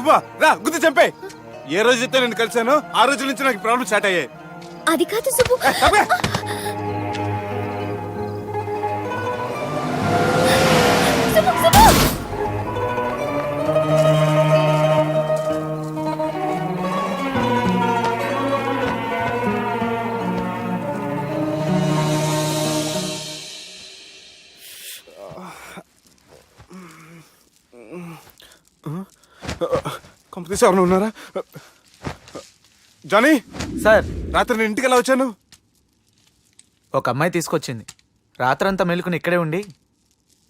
సుబ్బా రా గుద్ది చంపే. ఏ రోజైతే నేను కలిసానో ఆ రోజు నుంచి నాకు ప్రాబ్లం స్టార్ట్ అయ్యాయి. అది కాదు సుబ్బు. కంపెనీస్ ఎవరైనా ఉన్నారా? జానీ సార్, రాత్రి నేను ఇంటికి ఎలా వచ్చాను? ఒక అమ్మాయి తీసుకొచ్చింది. రాత్రంతా మెలుకుని ఇక్కడే ఉండి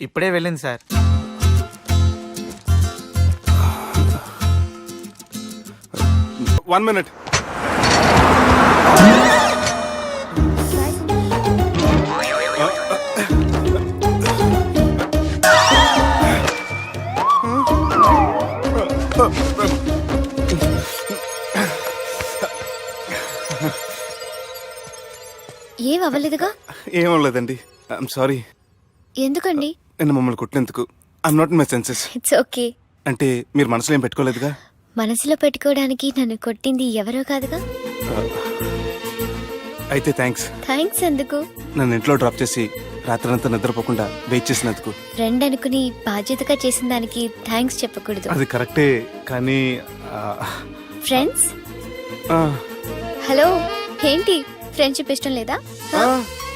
ఇప్పుడే వెళ్ళింది సార్. One minute. ఏం అవ్వలేదుగా? ఏం లేదండి. I'm sorry. ఎందుకండి? నేను మమ్మల్ని కొట్టినందుకు I'm not in my senses. It's okay. అంటే మీరు మనసులో ఏం పెట్టుకోలేదుగా? మనసులో పెట్టుకోవడానికి నన్ను కొట్టింది ఎవరో కాదుగా. అయితే థ్యాంక్స్. థ్యాంక్స్ ఎందుకు? నన్ను ఇంట్లో డ్రాప్ చేసి రాత్రంతా నిద్రపోకుండా వెయిట్ చేసినందుకు. ఫ్రెండ్ అనుకుని బాధ్యతగా చేసిన దానికి థ్యాంక్స్ చెప్పకూడదు. అది కరెక్టే కానీ ఫ్రెండ్స్ హలో, ఏంటి ఫ్రెండ్షిప్ ఇష్టం లేదా?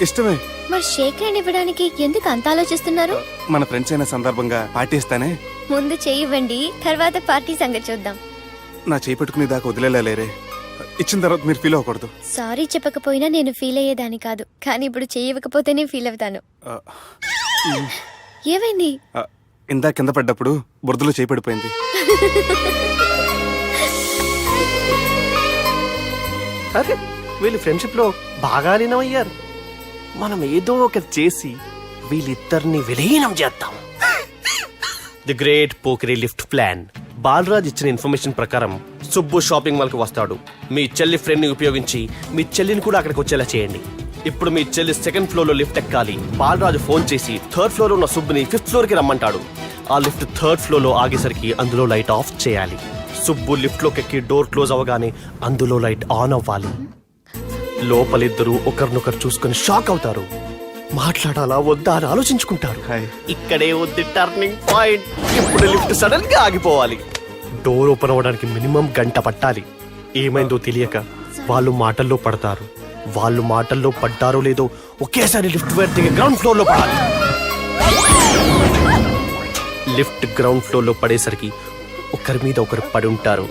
ఇష్టమే. మరి షేక్ హ్యాండ్ ఇవ్వడానికి ఎందుకు అంత ఆలోచిస్తున్నారు? మన ఫ్రెండ్స్ అయిన సందర్భంగా పార్టీ ఇస్తానే. ముందు చేయి ఇవ్వండి, తర్వాత పార్టీ సంగతి చూద్దాం. నా చేయి పెట్టుకునే దాకా వదిలేలేరే. ఇచ్చిన తర్వాత మీరు ఫీల్ అవ్వకూడదు. సారీ చెప్పకపోయినా నేను ఫీల్ అయ్యేదాన్ని కాదు, కానీ ఇప్పుడు చేయి ఇవ్వకపోతేనే ఫీల్ అవుతాను. ఏమైంది? ఇందా కింద పడ్డప్పుడు బురదలో చేయి పడిపోయింది. అరే, వీళ్ళు ఫ్రెండ్షిప్ లో బాగా లీనమయ్యారు. మనం ఏదో ఒకటి చేసి వీళ్ళిద్దరిని విలీనం చేద్దాం. ది గ్రేట్ పోకరీ లిఫ్ట్ ప్లాన్. బాలరాజ్ ఇచ్చిన ఇన్ఫర్మేషన్ ప్రకారం సుబ్బు షాపింగ్ మాల్ కి వస్తాడు. మీ చెల్లి ఫ్రెండ్ ని ఉపయోగించి మీ చెల్లిని కూడా అక్కడికి వచ్చేలా చేయండి. ఇప్పుడు మీ చెల్లి సెకండ్ ఫ్లోర్ లో లిఫ్ట్ ఎక్కాలి. బాలరాజు ఫోన్ చేసి థర్డ్ ఫ్లోర్ లో ఉన్న సుబ్బుని ఫిఫ్త్ ఫ్లోర్ కి రమ్మంటాడు. ఆ లిఫ్ట్ థర్డ్ ఫ్లోర్ లో ఆగేసరికి అందులో లైట్ ఆఫ్ చేయాలి. సుబ్బు లిఫ్ట్ లోకి ఎక్కి డోర్ క్లోజ్ అవ్వగానే అందులో లైట్ ఆన్ అవ్వాలి. లోపలిద్దరూ ఒకరినొకరు చూసుకుని షాక్ అవుతారు. మాట్లాడాలా వద్దా అని ఆలోచించుకుంటారు. ఇక్కడే ఉంది టర్నింగ్ పాయింట్. ఇప్పుడు లిఫ్ట్ సడన్ గా ఆగిపోవాలి. డోర్ ఓపెన్ అవ్వడానికి మినిమం గంట పట్టాలి. ఏమైందో తెలియక వాళ్ళు మాటల్లో పడతారు. వాళ్ళు మాటల్లో పడ్డారో లేదో ఒకేసారి లిఫ్ట్ వైర్ దిగి గ్రౌండ్ ఫ్లోర్ లో పడాలి. లిఫ్ట్ గ్రౌండ్ ఫ్లోర్ లో పడేసరికి ఒకరి మీద ఒకరు పడి ఉంటారు.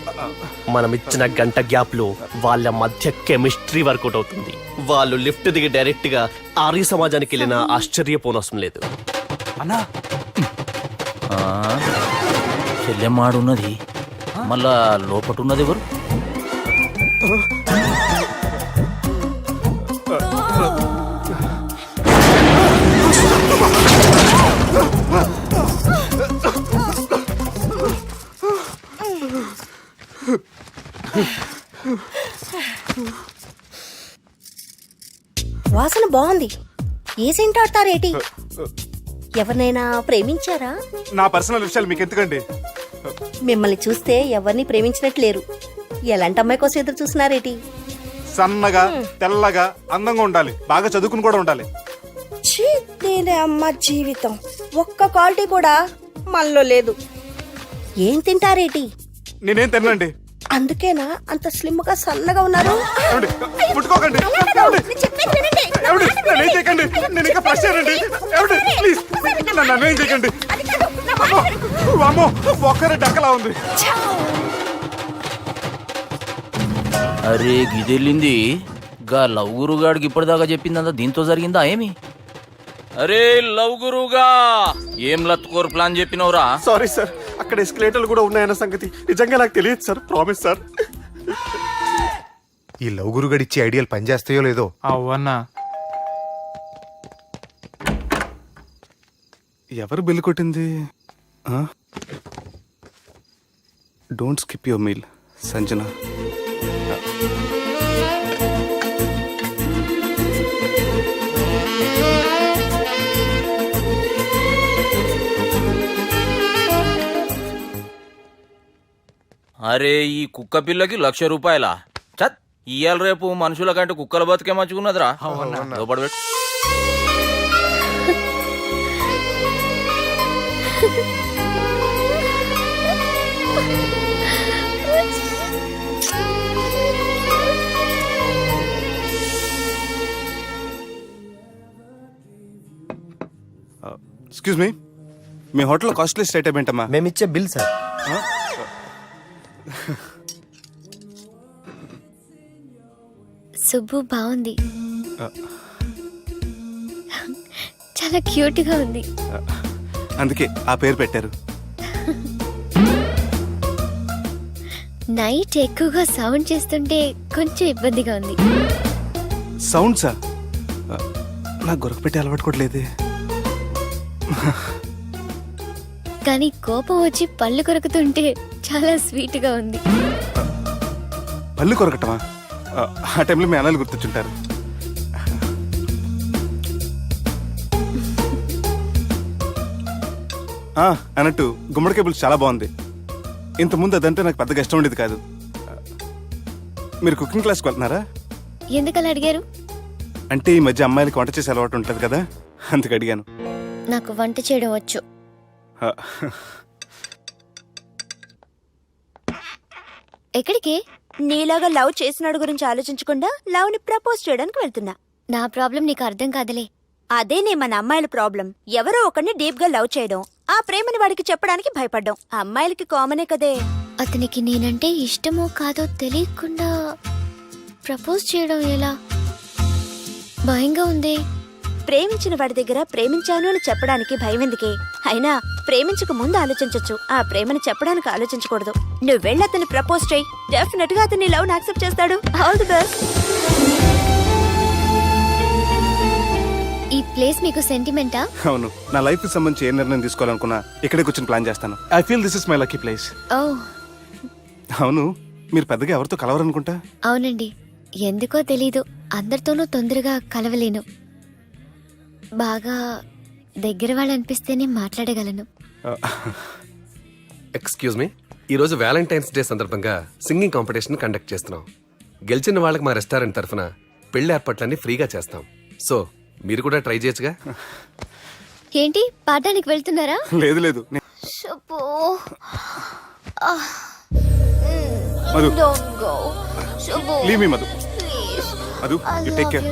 మనం ఇచ్చిన గంట గ్యాప్ లో వాళ్ళ మధ్య కెమిస్ట్రీ వర్కౌట్ అవుతుంది. వాళ్ళు లిఫ్ట్ దిగి డైరెక్ట్ గా ఆర్య సమాజానికి వెళ్ళినా ఆశ్చర్యపోనవసరం లేదు. అన్నా చెల్లెమ్మాడున్నది, మళ్ళా లోపటున్నది ఎవరు? వాసన బాగుంది. ఏ సెంట్ ఆడతారేటి? ఎవరినైనా ప్రేమించారా? నా పర్సనల్ విషయాలు మీకు ఎందుకండి? మిమ్మల్ని చూస్తే ఎవరిని ప్రేమించినట్లేరు. ఎలాంటి అమ్మాయి కోసం ఎదురు చూస్తున్నారేటి? సన్నగా తెల్లగా అందంగా ఉండాలి, బాగా చదువుకుని కూడా ఉండాలి. ఛీ, నేనే అమ్మ జీవితం. ఒక్క క్వాలిటీ కూడా మనలో లేదు. ఏం తింటారేటి? నేనేం తినండి. అందుకేనా అంత స్లిమ్ గా సన్నగా ఉన్నారు? ముట్టుకోకండి, నేనేం చేయకండి. నేను ఇంకా ఫ్రెష్ అయ్యానండి. ప్లీజ్ నన్ను ఏం చేయకండి. అమ్మో, ఒక్కరే డక్కలా ఉంది. అరే గిదెళ్ళింది. గా లవ్ గురుగాడికి ఇప్పటిదాకా చెప్పిందంతా దీంతో జరిగిందా ఏమి? అరే లవ్ గురుగా, ఏం లత్కోర్ ప్లాన్ చెప్పినవురా? సారీ సార్, అక్కడ ఎస్కలేటర్లు కూడా ఉన్నాయన్న సంగతి నిజంగా నాకు తెలియదు సార్. Promise sir. ఈ లవ్ గురుగడిచ్చే ఐడియాలు పనిచేస్తాయో లేదో. అవ్వన్నా, ఎవరు బిల్లు కొట్టింది? Don't skip your meal Sanjana. అరే ఈ కుక్క పిల్లకి 1,00,000 రూపాయలా? చత్ ఇయ్యాల రేపు మనుషుల కంటే కుక్కల బతికే మంచుకున్నదిరా. లోపల పెట్టు. ఎక్స్క్యూజ్ మీ, మీ హోటల్లో కాస్ట్లీ ఐటమ్ ఏంటమ్మా? మేమిచ్చే బిల్ సార్. సుబ్బు బాగుంది, చాలా క్యూట్ గా ఉంది. అందుకే ఆ పేరు పెట్టారు. నైట్ ఎక్కువగా సౌండ్ చేస్తుంటే కొంచెం ఇబ్బందిగా ఉంది. సౌండ్సా? నాకు గొరక పెట్టి అలవాటు కూడా లేదే. కానీ కోపం వచ్చి పళ్ళు కొరుకుతుంటే చాలా స్వీట్ గా ఉంది. పళ్ళు కొరకటమా? ఆ టైంలో మీ అన్నలు గుర్తొచ్చుంటారు. అన్నట్టు గుమ్మడికాయ పులుసు చాలా బాగుంది. ఇంతకుముందు అదంటే నాకు పెద్దగా ఇష్టం ఉండేది కాదు. మీరు కుకింగ్ క్లాస్కి వెళ్తున్నారా? ఎందుకలా అడిగారు? అంటే ఈ మధ్య అమ్మాయిలకి వంట చేసే అలవాటు ఉంటుంది కదా, అందుకు అడిగాను. నాకు వంట చేయడం వచ్చు. ఎక్కడికి? నీలాగా లవ్ చేసినాడు గురించి ఆలోచించకుండా లవ్ ని ప్రపోజ్ చేయడానికి వెళ్తున్నా. నా ప్రాబ్లం నీకు అర్థం కాదులే. అదేనే మన అమ్మాయిల ప్రాబ్లం. ఎవరో ఒకరిని డీప్ గా లవ్ చేయడం, ఆ ప్రేమని వాడికి చెప్పడానికి భయపడ్డం అమ్మాయిలకి కామనే కదే. అతనికి నేనంటే ఇష్టమో కాదో తెలియకుండా ప్రపోజ్ చేయడం ఎలా? భయంగా ఉంది. ప్రేమించిన వాడి దగ్గర ప్రేమించాను అని చెప్పడానికి భయం ఎందుకే? అయినా ప్రేమించక ముందు ఆలోచించొచ్చు, ఆ ప్రేమని చెప్పడానికి ఆలోచించకూడదు. నువ్వు వెళ్ళి అతన్ని ప్రపోజ్ చేయి, డెఫినెట్ గా అతన్ని లవ్ యాక్సెప్ట్ చేస్తాడు. All the best. ఈ ప్లేస్ మీకు సెంటిమెంటా? అవును, నా లైఫ్ కి సంబంధించి ఏ నిర్ణయం తీసుకోవాలనుకున్నా ఇక్కడే కూర్చొని ప్లాన్ చేస్తాను. I feel this is my lucky place. ఓ అవును, మీరు పెద్దగా ఎవరితో కలవరనుకుంటా? అవునండి, ఎందుకో తెలీదు, అందరితోనూ తొందరగా కలవలేను. బాగా దగ్గర వాళ్ళు అనిపిస్తేనే మాట్లాడగలను. ఎక్స్క్యూజ్ మీ, ఈరోజు వ్యాలంటైన్స్ డే సందర్భంగా సింగింగ్ కాంపిటీషన్ కండక్ట్ చేస్తున్నాం. గెలిచిన వాళ్ళకి మా రెస్టారెంట్ తరఫున పెళ్లి ఏర్పాట్లన్నీ ఫ్రీగా చేస్తాం. సో మీరు కూడా ట్రై చేయొచ్చుగా. ఏంటి, పాడడానికి వెళ్తున్నారా? లేదు లేదు, Shubho. Madhu Don't go. Shubho. Leave me Madhu. Madhu, you take care.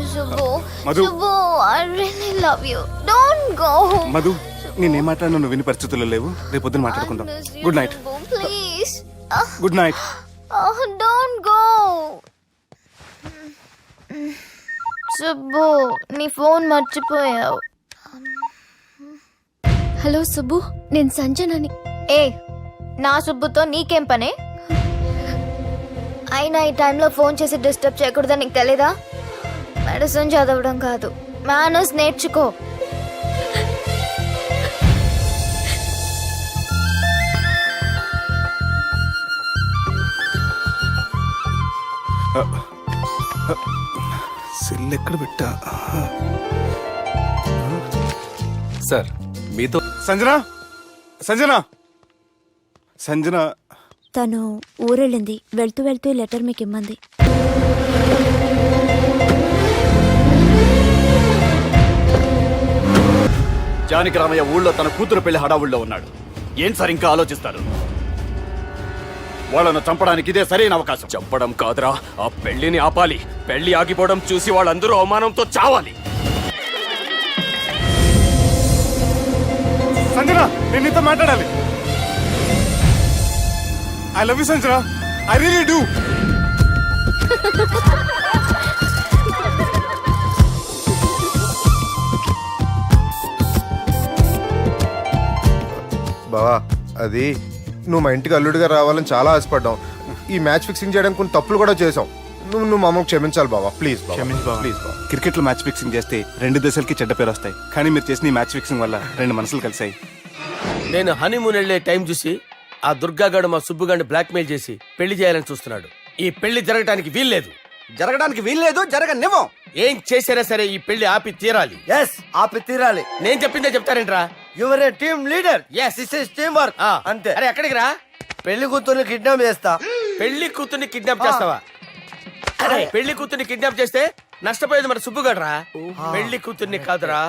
Madhu. Shubho, I really love you. Don't go. Madhu, నేనేం మాట్లాడినా నువ్వు విని పరిస్థితుల్లో లేవు. రేపు పొద్దున మాట్లాడుకుందాం. Good night. Please. Good night. Don't go. Subbu, నీ ఫోన్ మర్చిపోయావు. హలో సుబ్బు, నేను సంజనని. ఏ, నా సుబ్బుతో నీకేం పనే? అయినా ఈ టైంలో ఫోన్ చేసి డిస్టర్బ్ చేయకూడదని నీకు తెలీదా? మెడిసిన్ చదవడం కాదు, మేనర్స్ నేర్చుకో. సెల్ ఎక్కడ పెట్టా? సార్ మీతో సంజన, సంజన, సంజన. తను ఊరెళ్ళింది. వెళ్తూ వెళ్తూ లెటర్ మీకు ఇమ్మంది. జానకి రామయ్య ఊళ్ళో తన కూతురు పెళ్లి హడావుల్లో ఉన్నాడు. ఏం సార్ ఇంకా ఆలోచిస్తారు? వాళ్ళను చంపడానికి ఇదే సరైన అవకాశం. చెప్పడం కాదురా, ఆ పెళ్లిని ఆపాలి. పెళ్లి ఆగిపోవడం చూసి వాళ్ళందరూ అవమానంతో చావాలి. సంజన, నేను నీతో మాట్లాడాలి. I love you Sanjana, I really do. బావా, అది నువ్వు మా ఇంటికి అల్లుడిగా రావాలని చాలా ఆశపడ్డాం. ఈ మ్యాచ్ ఫిక్సింగ్ చేయడానికి కొన్ని తప్పులు కూడా చేసాం. నువ్వు మా అమ్మకు క్షమించాలి బావా, ప్లీజ్. ప్లీజ్ బావా. క్రికెట్ లో మ్యాచ్ ఫిక్సింగ్ చేస్తే 2 దేశాలకి చెడ్డ పేరు వస్తాయి. కానీ మీరు చేసిన ఈ మ్యాచ్ ఫిక్సింగ్ వల్ల 2 మనసులు కలిసాయి. నేను హనీమూన్ వెళ్లే టైం చూసి ఆ దుర్గాగాడు మా సుబ్బుగాడిని బ్లాక్మెయిల్ చేసి పెళ్లి చేయాలని చూస్తున్నాడు. ఈ పెళ్లి జరగడానికి వీల్లేదు. జరగడానికి వీల్లేదు, జరగనివ్వం. ఏం చేసినా సరే ఈ పెళ్లి ఆపి తీరాలి. ఎస్, ఆపి తీరాలి. నేను చెప్పిందే చెప్తారేంట్రా? Your a team leader. Yes. This is team work. అంతే. అరే ఎక్కడికి రా? పెళ్లి కూతుర్ని కిడ్నాప్ చేస్తా. పెళ్లి కూతుర్ని కిడ్నాప్ చేస్తావా? అరే పెళ్లి కూతుర్ని కిడ్నాప్ చేస్తే నష్టపోయేది మన సుబ్బుగడరా. పెళ్లి కూతుర్ని కాదురా,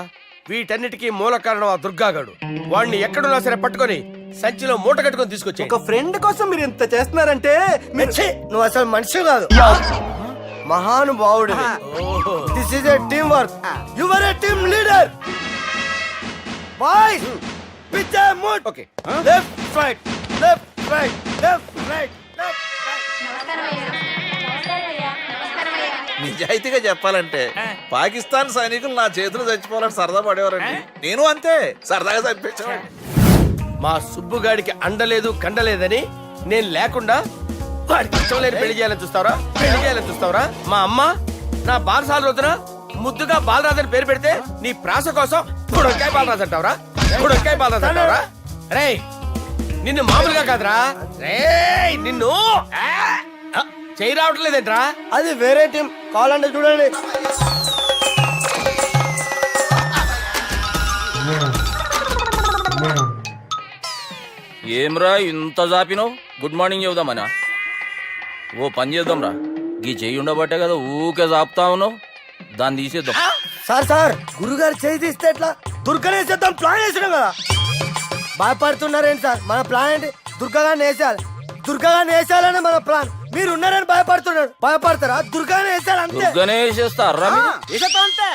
వీటన్నిటికీ మూల కారణం ఆ దుర్గాగాడు. వాడిని ఎక్కడున్నా సరే పట్టుకొని సంచిలో మూట కట్టుకొని తీసుకొచ్చి. ఒక ఫ్రెండ్ కోసం మీరు ఇంత చేస్తున్నారంటే నువ్వు అసలు మనిషి కాదు, మహానుభావుడు. This is a team work. You are a team leader. Boys పిచ్ మూట్. Okay, left right left right left right left right. నిజాయితీగా చెప్పాలంటే పాకిస్తాన్ సైనికులు నా చేతులు చచ్చిపోవాలని సరదా పడేవారండి. నేను అంతే సరదాగా చనిపించేవాడిని. మా సుబ్బుగాడికి అండలేదు కండలేదని నేను లేకుండా వాడికి ఇష్టం లేని పెళ్లి చేయాలని చూస్తావరా? పెళ్లి చేయాలని చూస్తావరా? మా అమ్మ నా బాలసాల రోజున ముద్దుగా బాలరాజు అని పేరు పెడితే నీ ప్రాస కోసం బుడొక్కాయ బాలరాజు అంటావరా? బుడొక్కాయ బాలరాజు అంటావరా? రే నిన్ను మామూలుగా కాదురా, రే నిన్ను చేయి రావట్లేదేంట్రా? అది వేరే టీం, కావాలంటే చూడండి. ఏమ్రా ఇంత జాపినావు? Good morning చెబుదామనా? ఓ పని చేద్దాంరా, గీ చెయ్యి ఉండబట్టే కదా ఊకే జాపుతా ఉన్నావు. దాన్ని తీసేద్దాం. సార్ గురుగారు చేయి తీస్తే ఎట్లా? దుర్గనేసేద్దాం ప్లాన్ వేసినాం కదా. భయపడుతున్నారేంటి సార్? మన ప్లాన్ ఏంటి? దుర్గాగాన్ని వేసేయాలి. దుర్గాగాన్ని వేసేయాలని మన ప్లాన్. మీరు ఉన్నారని భయపడుతున్నాడు. భయపడతారా? దుర్గానే వేసేయాలి అంతే. దుర్గనే వేసేస్తారా? అంతే.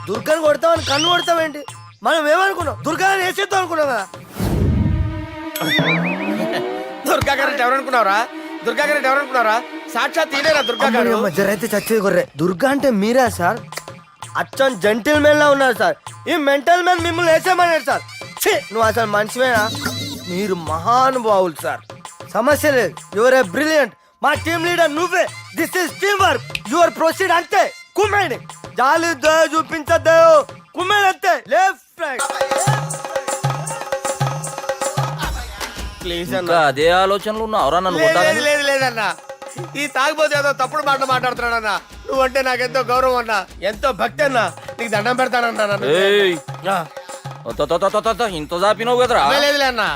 దుర్గాని కొడతామని కన్ను కొడతామేంటి? మనం ఏమనుకున్నాం? దుర్గాని వేసేద్దాం అనుకున్నాం కదా. దుర్గా గారు ఎవరనుకున్నారా? దుర్గా గారు ఎవరనుకున్నారా? సాక్షాత్ తీరేరా దుర్గా గారు. అయితే చచ్చేది కొర్రే. దుర్గా అంటే మీరా సార్? అచ్చం జెంటిల్ మెన్ లా ఉన్నారు సార్. ఈ మెంటల్ మెన్ మిమ్మల్ని వేసేమన్నాడు సార్. నువ్వు అసలు మనిషివేనా? మీరు మహానుభావులు సార్. సమస్య లేదు. Your a brilliant. మా టీమ్ లీడర్ నువ్వే. This is team work. Your proceed అంతే. కుమ్మేడి జాలి చూపించద్దు. కుమ్మేడి అంతే. Left right. ప్లీజ్ అన్న. అదే ఆలోచనలు ఉన్నావురా నన్ను కొట్టాలని? లేదు లేదన్నా, ఈ తాగిపోతే ఏదో తప్పుడు మాటలు మాట్లాడుతున్నాడన్నా. నువ్వంటే నాకెంతో గౌరవం అన్నా, ఎంతో భక్తి అన్నా. నీకు దండం పెడతానన్నా. ఇంత జాపినావు కదరా? లేదులే అన్నా,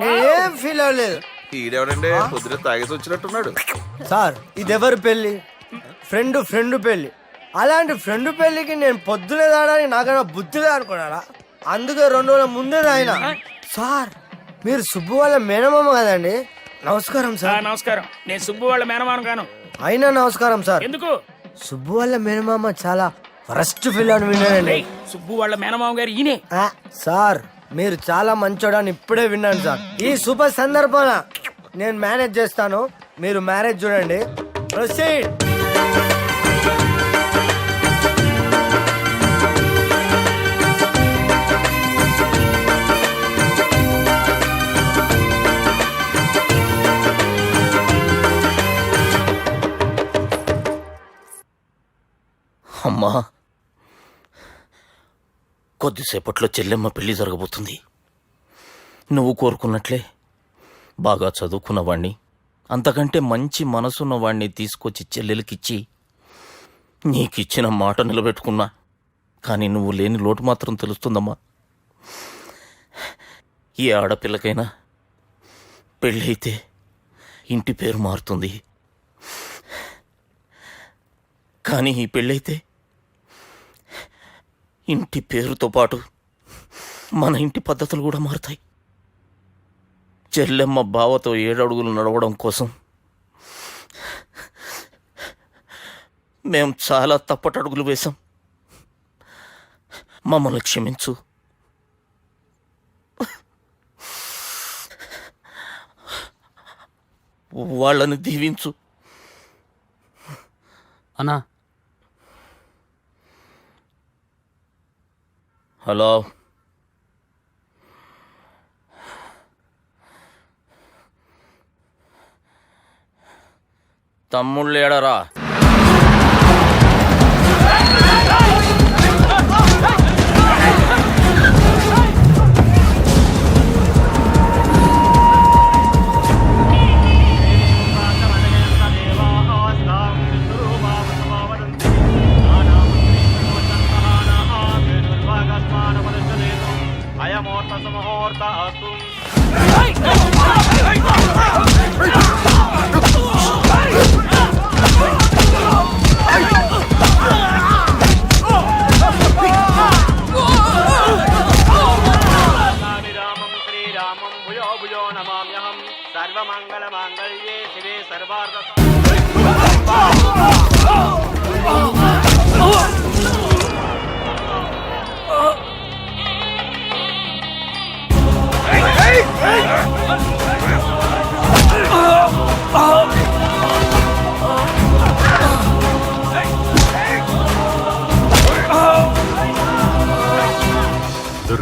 ఏం ఫీల్ అవ్వలేదు. ఈడెవడండి పొద్దున తాగేసి వచ్చినట్టున్నాడు. సార్ ఇదెవరు పెళ్లి? ఫ్రెండ్ పెళ్లి. అలాంటి ఫ్రెండ్ పెళ్లికి నేను పొద్దునే తాగడానికి నాకన్నా బుద్ధిగా అనుకున్నాడా? అందుకే 2 రోజుల ముందే ఆయన. సార్ మీరు సుబ్బు వాళ్ళ మేనమామ కదండి? నమస్కారం సార్. నమస్కారం. నేను సుబ్బు వాళ్ళ మేనమామ గాను. అయినా నమస్కారం సార్. ఎందుకు? సుబ్బు వాళ్ళ మేనమామ చాలా ఫస్ట్ ఫీల్ అని విన్నానండి. సుబ్బు వాళ్ళ మేనమామ గారు ఈయనే. సార్ మీరు చాలా మంచోడని ఇప్పుడే విన్నాను సార్. ఈ శుభ సందర్భాన నేను మేనేజ్ చేస్తాను, మీరు మ్యారేజ్ చూడండి. ప్రొసీడ్. అమ్మా, కొద్దిసేపట్లో చెల్లెమ్మ పెళ్లి జరగబోతుంది. నువ్వు కోరుకున్నట్లే బాగా చదువుకున్నవాణ్ణి, అంతకంటే మంచి మనసున్నవాణ్ణి తీసుకొచ్చి చెల్లెలకిచ్చి నీకిచ్చిన మాట నిలబెట్టుకున్నా. కానీ నువ్వు లేని లోటు మాత్రం తెలుస్తుందమ్మా. ఏ ఆడపిల్లకైనా పెళ్ళైతే ఇంటి పేరు మారుతుంది, కానీ ఈ పెళ్ళైతే ఇంటి పేరుతో పాటు మన ఇంటి పద్ధతులు కూడా మారుతాయి. చెల్లెమ్మ బావతో 7 అడుగులు నడవడం కోసం మేం చాలా తప్పటడుగులు వేశాం. మమ్మల్ని క్షమించు. వాళ్ళని దీవించు. అన్నా. హలో, తమ్ముళ్ళు ఏడరా? అయమోర్త సమహోర్త అస్తు.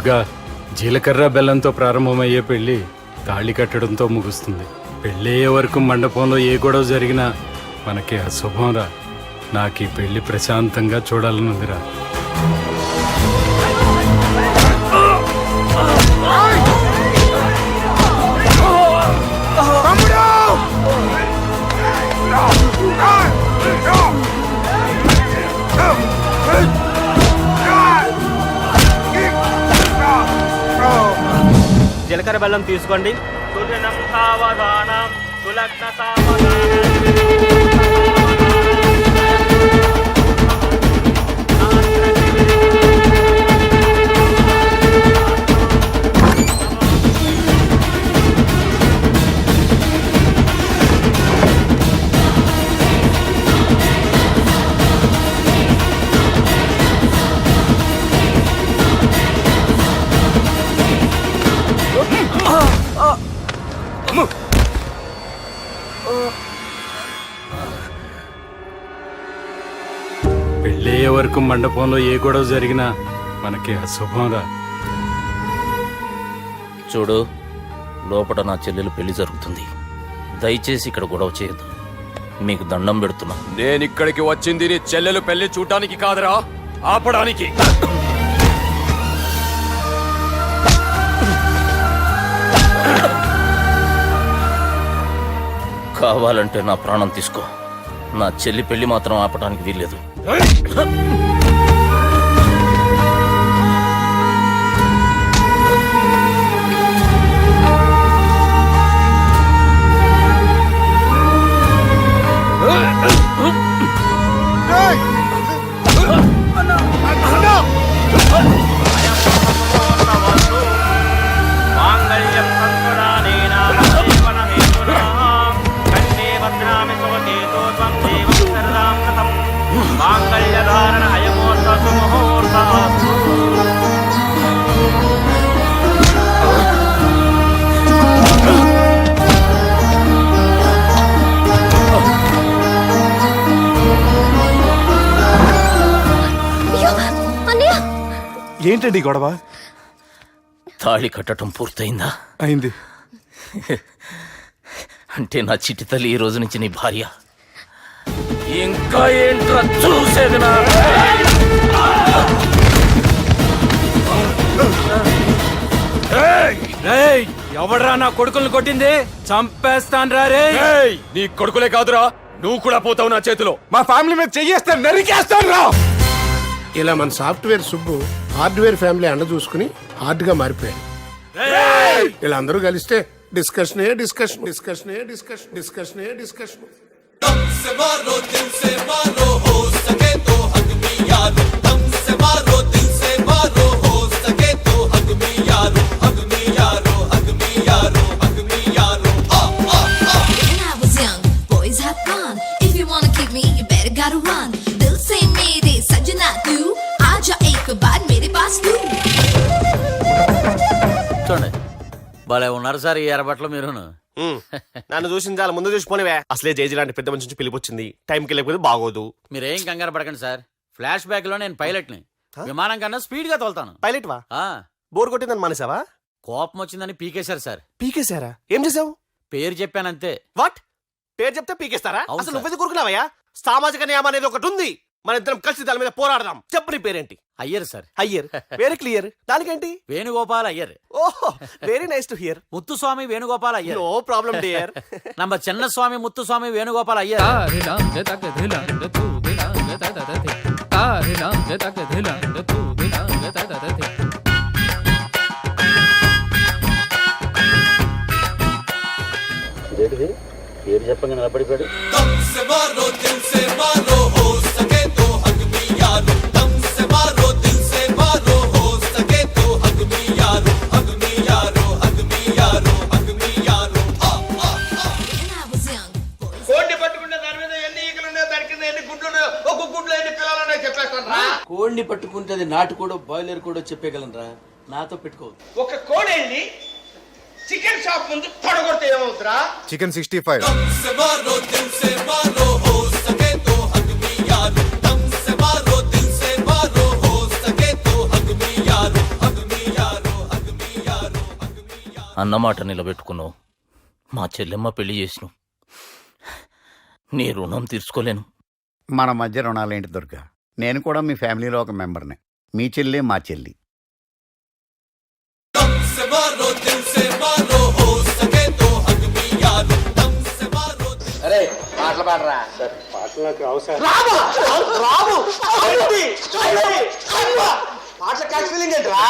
దుర్గా, జీలకర్ర బెల్లంతో ప్రారంభమయ్యే పెళ్లి తాళి కట్టడంతో ముగుస్తుంది. పెళ్ళయ్యే వరకు మండపంలో ఏ గొడవ జరిగినా మనకి అశుభంరా. నాకు ఈ పెళ్లి ప్రశాంతంగా చూడాలనుందిరా. జీలకర్ర బెల్లం తీసుకోండి. పెళ్ళయ్యే వరకు మండపంలో ఏ గొడవ జరిగినా మనకి అశుభంరా. చూడు, లోపల నా చెల్లెలు పెళ్లి జరుగుతుంది. దయచేసి ఇక్కడ గొడవ చేయొద్దు. మీకు దండం పెడుతున్నా. నేను ఇక్కడికి వచ్చింది నీ చెల్లెలు పెళ్లి చూడటానికి కాదురా, ఆపడానికి. కావాలంటే నా ప్రాణం తీసుకో. నా చెల్లి పెళ్లి మాత్రం ఆపడానికి వీల్లేదు. ఏంటండి గొడవ? తాళి కట్టడం పూర్తయిందా? అయింది. అంటే నా చిట్టి తల్లి ఈ రోజు నుంచి నీ భార్య. ఇంకా ఏంట్రా చూసేది? ఎవడ్రా నా కొడుకుల్ని కొట్టింది? చంపేస్తాను రా రే. నీ కొడుకులే కాదురా, నువ్వు కూడా పోతావు నా చేతిలో. మా ఫ్యామిలీ మీద చెయ్యేస్తాను, నరికేస్తాను రా. ఇలా మన సాఫ్ట్వేర్ సుబ్బు హార్డ్వేర్ ఫ్యామిలీ అండ చూసుకుని హార్డ్ గా మారిపోయాడు. వీళ్ళందరూ కలిస్తే డిస్కషనే డిస్కషన్ డిస్కషనే డిస్కషన్ డిస్కషనే డిస్కషన్. చూడండి, భలే ఉన్నారు సార్ ఈ ఎర్రబట్టలు మీరును. నన్ను చూసింది చాలా ముందు చూసిపోనివే. అసలే జేజీ లాంటి పెద్ద మనిషి నుంచి పిలిపొచ్చింది. టైంకి వెళ్ళకపోతే బాగోదు. మీరేం కంగారు పడకండి సార్. ఫ్లాష్ బ్యాక్ లో నేను పైలట్ని. విమానం కన్నా స్పీడ్ గా తోలుతాను. పైలట్ వా? బోర్ కొట్టిందని మానేసావా? కోపం వచ్చిందని పీకేశారు సార్. పీకేశారా? ఏం చేసావు? పేరు చెప్పానంతే. వాట్? పేరు చెప్తే పీకేస్తారా? అవును అసలు సార్. నువ్వెందుకు కొరుకున్నావయ్యా? సామాజిక నియమం అనేది ఒకటి ఉంది. మన ఇద్దరం కలిసి దాని మీద పోరాడదాం. చెప్పు నీ పేరేంటి? Iyer sir. Iyer. Very clear. దానికేంటి? వేణుగోపాల్ అయ్యర్. ఓహో, very nice to hear. Muthuswamy Venugopal Iyer. No problem dear. நம்ம చిన్నస్వామి ముత్తుస్వామి వేణుగోపాల్ అయ్యర్. పేరు చెప్పంగా నిలబడిపోయాడు. కోడిని పట్టుకుంటే అది నాటు కూడా బాయిలర్ కూడా చెప్పగలరా? నాతో పెట్టుకోవద్దు. ఒక కోడేళ్ళని చికెన్ షాప్ ముందు పడగొడితే ఏమవుతురా? చికెన్ 65. అన్నమాట నిలబెట్టుకున్నావు, మా చెల్లెమ్మ పెళ్లి చేసినావు. నీ రుణం తీర్చుకోలేను. మన మధ్య రుణాలేంటి దుర్గా? నేను కూడా మీ ఫ్యామిలీలో ఒక మెంబర్నే. మీ చెల్లి మా చెల్లి. పాటలు పాడరా పాటలు క్యాచ్ ఫీలింగ్ ఏంట్రా?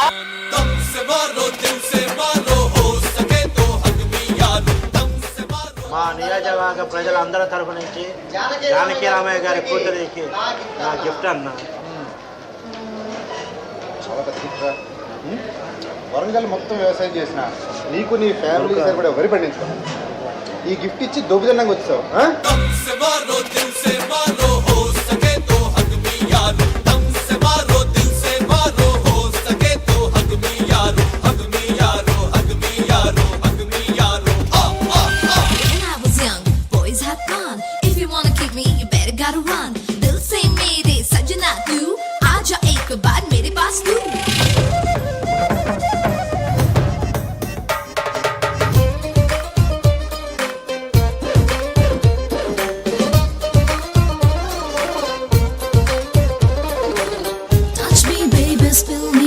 మా నియోజకవర్గ ప్రజలందరి తరఫు నుంచి జానకి రామయ్య గారి కూతురికి నా గిఫ్ట్ అన్నా. చాలా పెద్ద గిఫ్ట్ రా. వరంగల్ మొత్తం వ్యవసాయం చేసిన నీకు నీ ఫ్యామిలీ సరిపడే వరి పండించుకో. ఈ గిఫ్ట్ ఇచ్చి దొబ్బిదన్నంగా వచ్చావు. Touch me, baby, spill me.